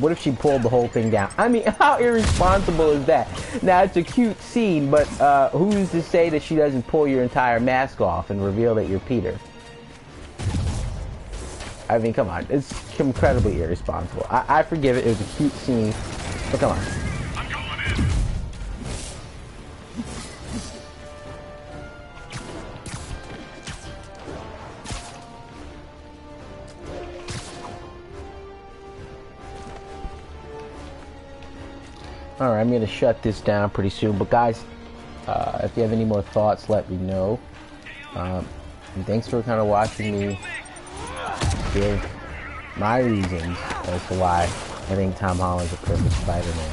What if she pulled the whole thing down? I mean, how irresponsible is that? Now it's a cute scene, but who's to say that she doesn't pull your entire mask off and reveal that you're Peter? I mean, come on. It's incredibly irresponsible. I forgive it. It was a cute scene. But come on. I'm going in. Alright, I'm going to shut this down pretty soon. But guys, if you have any more thoughts, let me know. And thanks for kind of watching me give my reasons as to why I think Tom Holland's a perfect Spider-Man.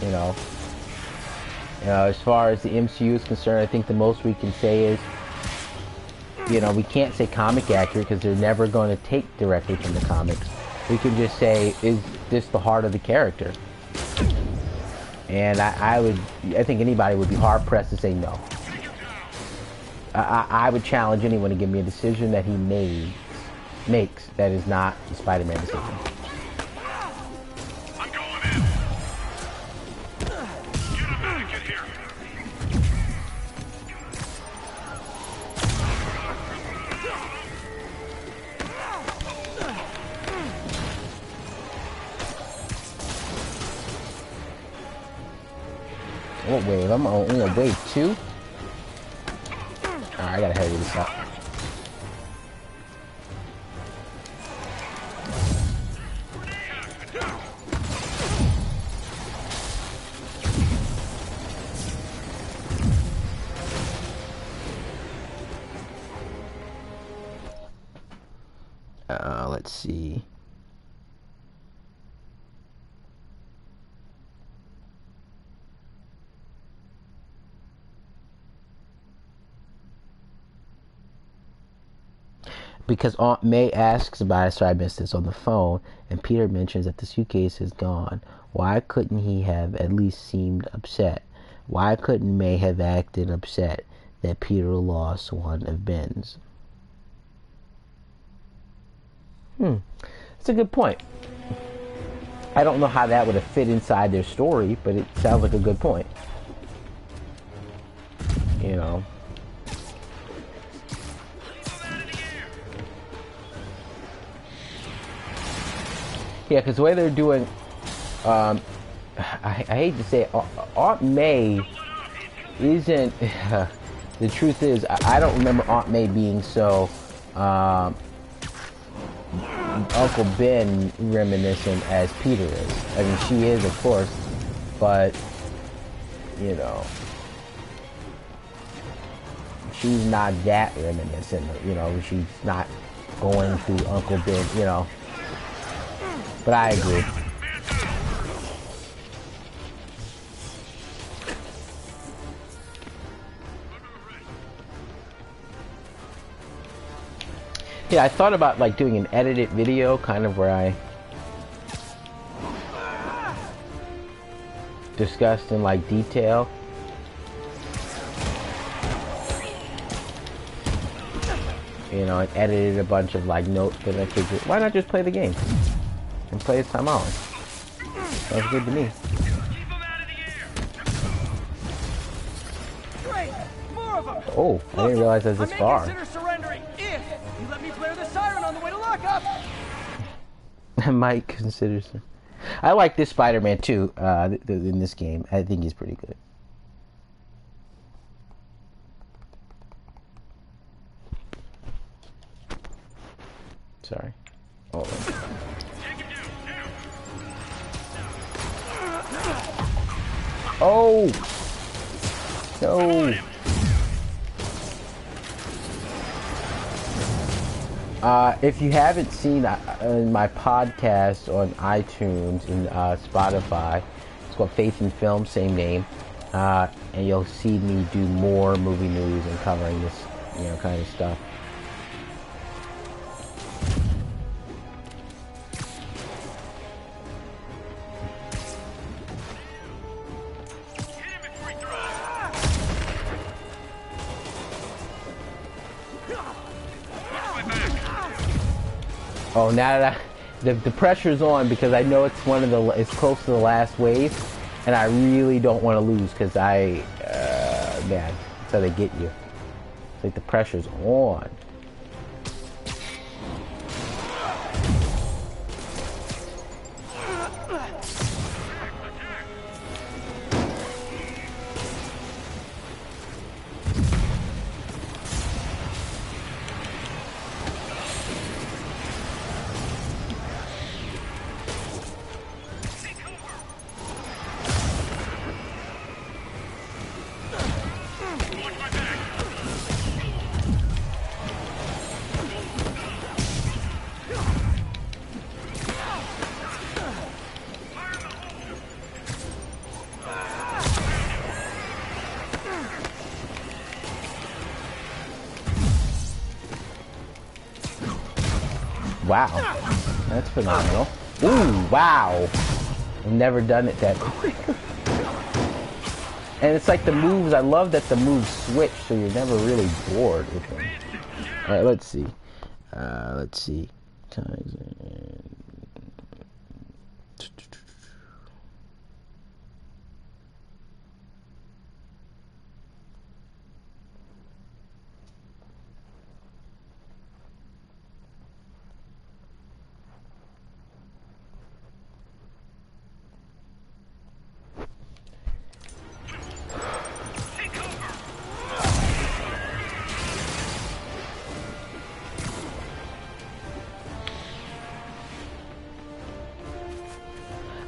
You know, as far as the MCU is concerned, I think the most we can say is, you know, we can't say comic accurate because they're never going to take directly from the comics. We can just say, is this the heart of the character? And I think anybody would be hard pressed to say no. I would challenge anyone to give me a decision that he makes that is not the Spider-Man decision. I'm going in. Get a medic in here. What wave? I'm only on wave 2? Alright, I gotta hurry this up. Let's see. Because Aunt May asks about it, so I missed this on the phone, and Peter mentions that the suitcase is gone. Why couldn't he have at least seemed upset? Why couldn't May have acted upset that Peter lost one of Ben's? That's a good point. I don't know how that would have fit inside their story, but it sounds like a good point. You know. Yeah, because the way they're doing, I hate to say it, Aunt May isn't, the truth is, I don't remember Aunt May being so Uncle Ben reminiscent as Peter is. I mean, she is, of course, but, you know, she's not that reminiscent, you know, she's not going through Uncle Ben, you know, but I agree. Yeah, I thought about like doing an edited video, kind of where I discussed in like detail. You know, and edited a bunch of like notes that I could. Why not just play the game and play it time out? Sounds good to me. Great! More of them! Oh, I didn't realize I was this far. I may consider surrendering if you let me flare the siren on the way to lockup! I might consider some. I like this Spider-Man too, in this game. I think he's pretty good. Sorry. Oh. Oh! No! If you haven't seen my podcast on iTunes and Spotify, it's called Faith in Film, same name, and you'll see me do more movie news and covering this, you know, kind of stuff. Oh, now that the pressure's on because I know it's it's close to the last wave, and I really don't want to lose because man, that's how they get you. It's like the pressure's on. Wow, that's phenomenal. Ooh, wow. I've never done it that quick. And it's like the moves, I love that the moves switch, so you're never really bored with them. Alright, let's see. Times.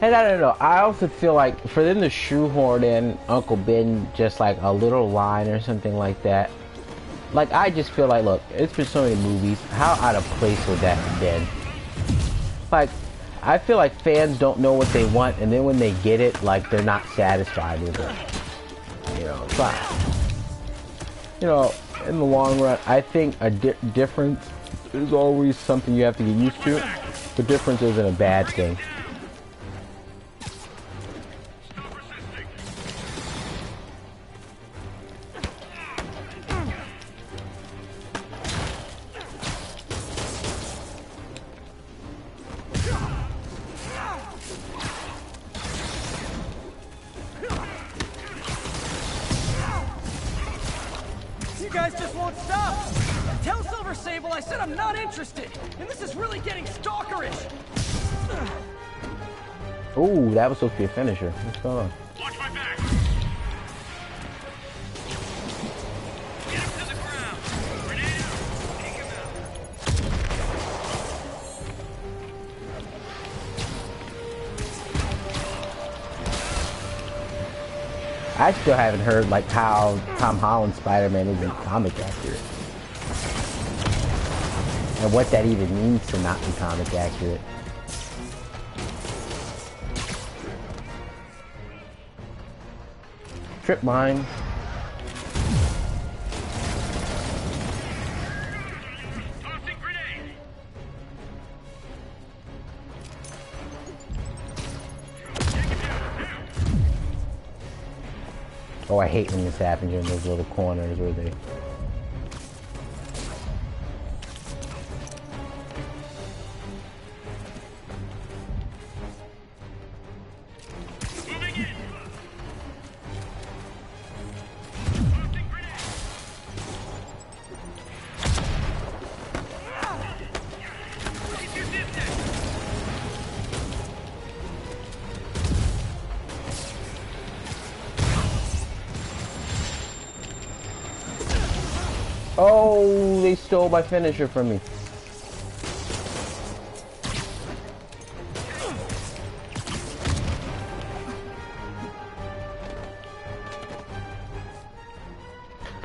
And I don't know, I also feel like for them to shoehorn in Uncle Ben just like a little line or something like that, like I just feel like, look, it's been so many movies, how out of place would that have been? Like, I feel like fans don't know what they want, and then when they get it, like they're not satisfied with it. You know, but, you know, in the long run, I think a difference is always something you have to get used to. The difference isn't a bad thing. You guys just won't stop. Tell Silver Sable I said I'm not interested, and this is really getting stalkerish. Ooh, that was supposed to be a finisher. What's going on? Watch my back. Get him to the ground. Grenade out. Take him out. I still haven't heard like how Tom Holland Spider-Man isn't comic accurate, and what that even means to not be comic accurate. Trip mine. Tossing grenade. Oh, I hate when this happens in those little corners where they... Moving in. Tossing grenade. Keep your distance. Oh, they stole my finisher from me.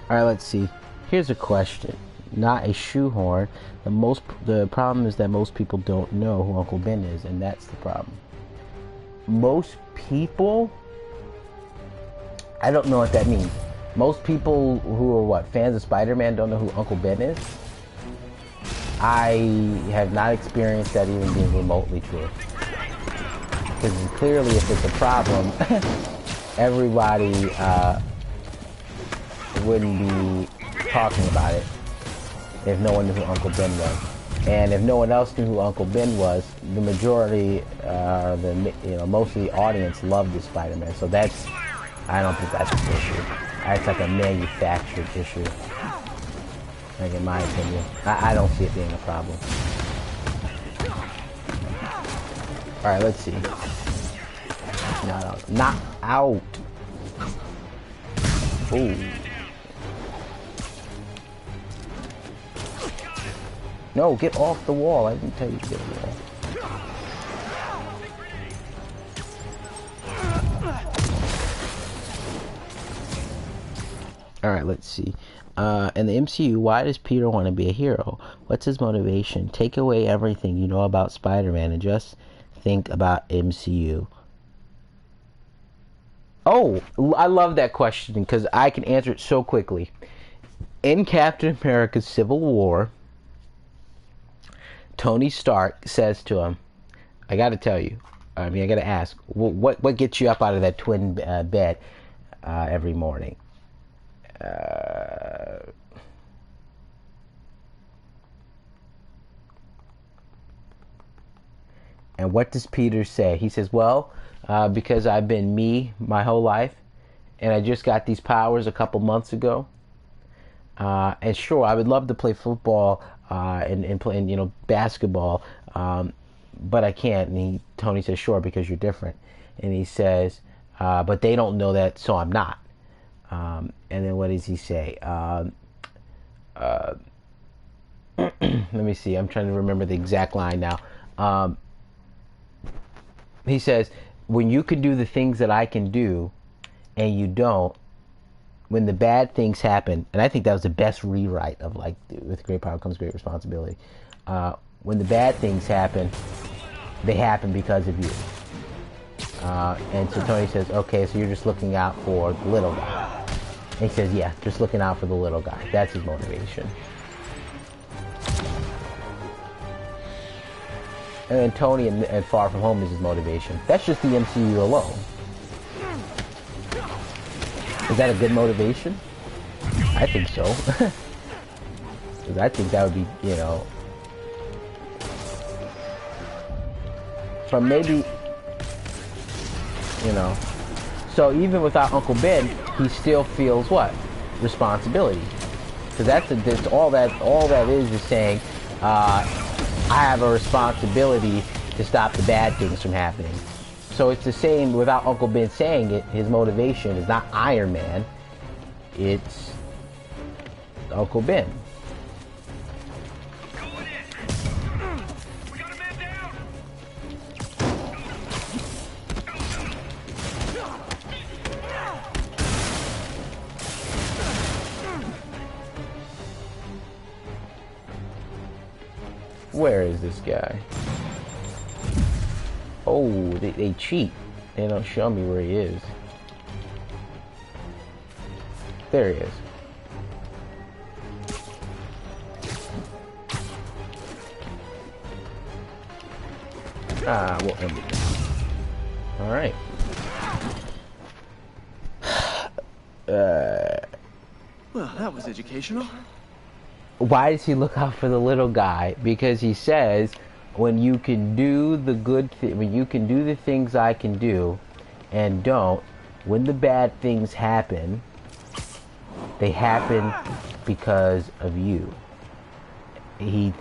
All right, let's see. Here's a question, not a shoehorn. The problem is that most people don't know who Uncle Ben is, and that's the problem. Most people, I don't know what that means. Most people who are what, fans of Spider-Man don't know who Uncle Ben is? I have not experienced that even being remotely true. Because clearly if it's a problem, everybody wouldn't be talking about it if no one knew who Uncle Ben was. And if no one else knew who Uncle Ben was, the majority, most of the audience loved the Spider-Man. So that's, I don't think that's an issue. It's like a manufactured issue, like in my opinion. I don't see it being a problem. All right, let's see. Not out. Ooh. No, get off the wall. I didn't tell you to get off the wall. Alright, let's see. In the MCU, why does Peter want to be a hero? What's his motivation? Take away everything you know about Spider-Man and just think about MCU. Oh, I love that question because I can answer it so quickly. In Captain America's Civil War, Tony Stark says to him, I gotta tell you, I gotta ask, what gets you up out of that twin bed every morning? And what does Peter say? He says, well, because I've been me my whole life, and I just got these powers a couple months ago. And sure, I would love to play football and play, basketball, but I can't. And Tony says, sure, because you're different. And he says, but they don't know that, so I'm not. And then what does he say? Let me see. I'm trying to remember the exact line now. He says, when you can do the things that I can do and you don't, when the bad things happen, and I think that was the best rewrite of like, with great power comes great responsibility. When the bad things happen, they happen because of you. And so Tony says, okay, so you're just looking out for the little guy. And he says, yeah, just looking out for the little guy. That's his motivation. And then Tony and Far From Home is his motivation. That's just the MCU alone. Is that a good motivation? I think so. Because I think that would be, from maybe, so even without Uncle Ben, he still feels what? Responsibility. Because that's all that is saying, I have a responsibility to stop the bad things from happening. So it's the same without Uncle Ben saying it. His motivation is not Iron Man. It's Uncle Ben. Going in. We got a man down. Where is this guy? Oh, they cheat. They don't show me where he is. There he is. Ah, we'll end it. Alright. Well, that was educational. Why does he look out for the little guy? Because he says, when you can do the when you can do the things I can do, and don't, when the bad things happen, they happen because of you. He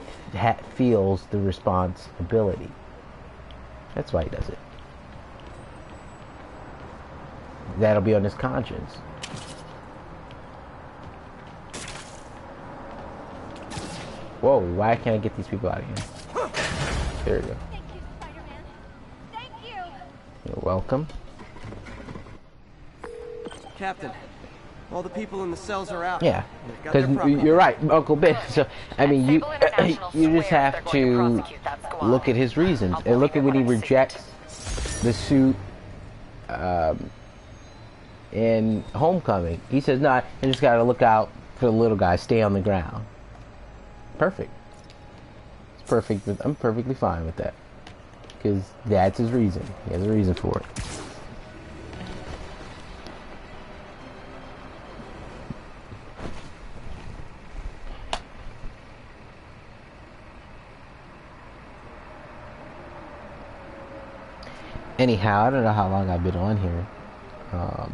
feels the responsibility. That's why he does it. That'll be on his conscience. Whoa, why can't I get these people out of here? There we go. Thank you, Spider-Man. Thank you. You're welcome. Captain, all the people in the cells are out. Yeah, They've got their because property. you're right, Uncle Ben. So, I mean, you Sable International you just swears have they're going to prosecute that squad. look at his reasons. I'll And look at believe when he what I see. rejects the suit in Homecoming. He says, "No, I just got to look out for the little guy. Stay on the ground." Perfect. It's perfect. I'm perfectly fine with that. Because that's his reason. He has a reason for it. Anyhow, I don't know how long I've been on here. I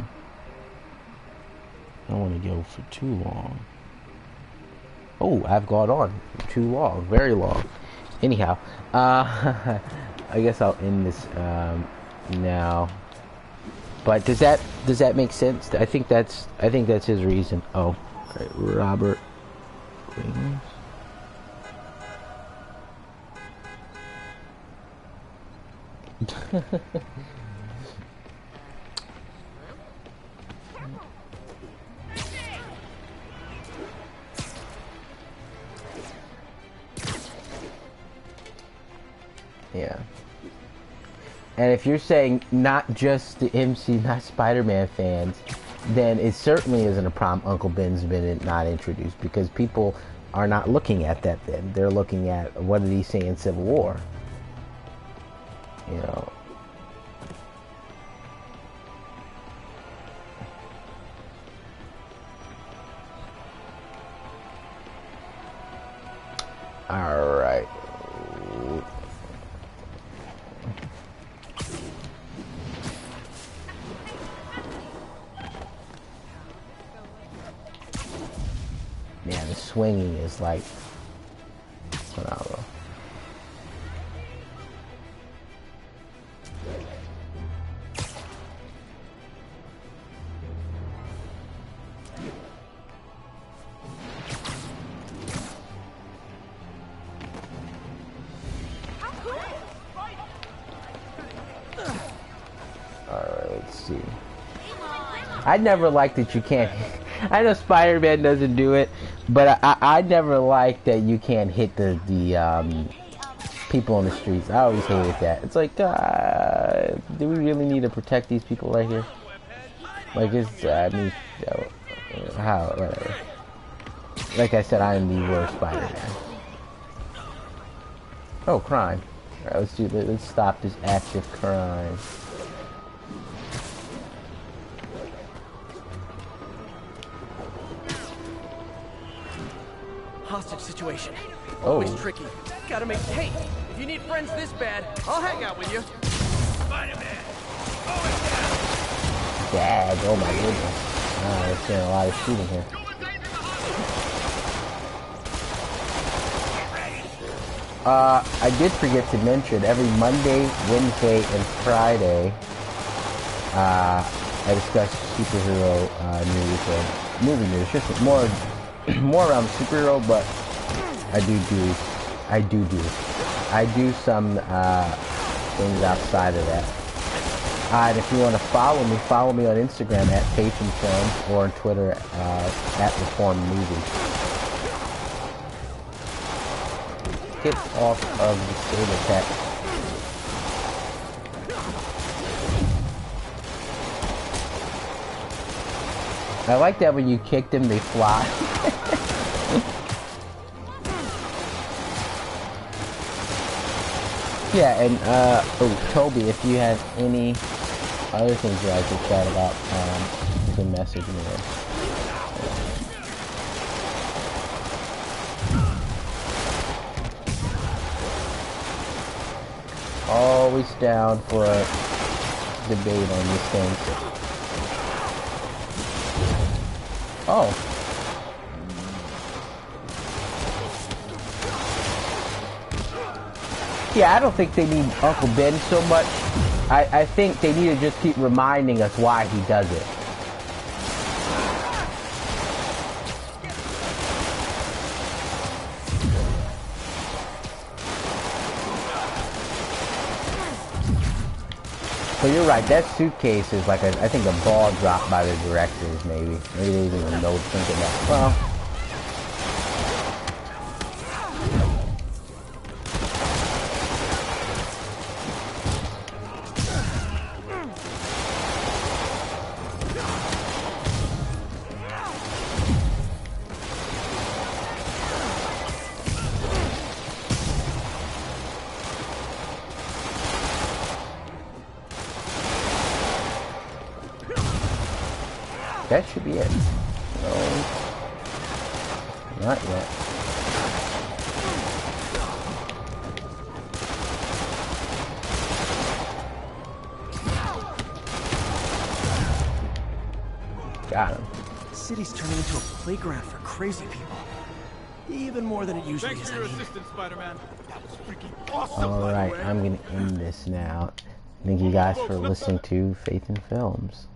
don't want to go for too long. Oh, I've gone on too long, very long. Anyhow, I guess I'll end this now. But does that make sense? I think that's his reason. Oh, right, Robert Williams. Yeah. And if you're saying not just the MC, not Spider-Man fans, then it certainly isn't a problem Uncle Ben's been not introduced, because people are not looking at that then. They're looking at, what did he say in Civil War? You know. Alright. Yeah, the swinging is like phenomenal. Alright, let's see. I never liked that you can't. I know Spider-Man doesn't do it, but I never liked that you can't hit the people on the streets. I always hated that. It's like, do we really need to protect these people right here? Like, it's, I mean, how, whatever. Like I said, I am the worst Spider-Man. Oh, crime. Alright, let's stop this active crime. Hostage situation. Oh. Always tricky. Gotta make. Hey, if you need friends this bad, I'll hang out with you. Spider-Man. Dad, oh my goodness. Wow, there's been a lot of shooting here. I did forget to mention, every Monday, Wednesday, and Friday, I discuss superhero news and movie news. Just more around superhero, but I do some things outside of that. And if you want to follow me on Instagram at Faith and Films, or on Twitter at Reformed Movies. Get off of the saber tech. I like that when you kick them, they fly. Yeah, and oh, Toby, if you have any other things you like to chat about, you can message me there. Always down for a debate on these things. Oh. Yeah, I don't think they need Uncle Ben so much. I think they need to just keep reminding us why he does it. So you're right, that suitcase is like I think a ball dropped by the directors, maybe. Maybe they didn't even know, thinking that. Well. That should be it. No. Not yet. Got him. The city's turning into a playground for crazy people. Even more than it usually Thanks is. for your assistance, Spider-Man. That was freaking awesome. Alright, I'm gonna end this now. Thank you guys for listening to Faith in Films.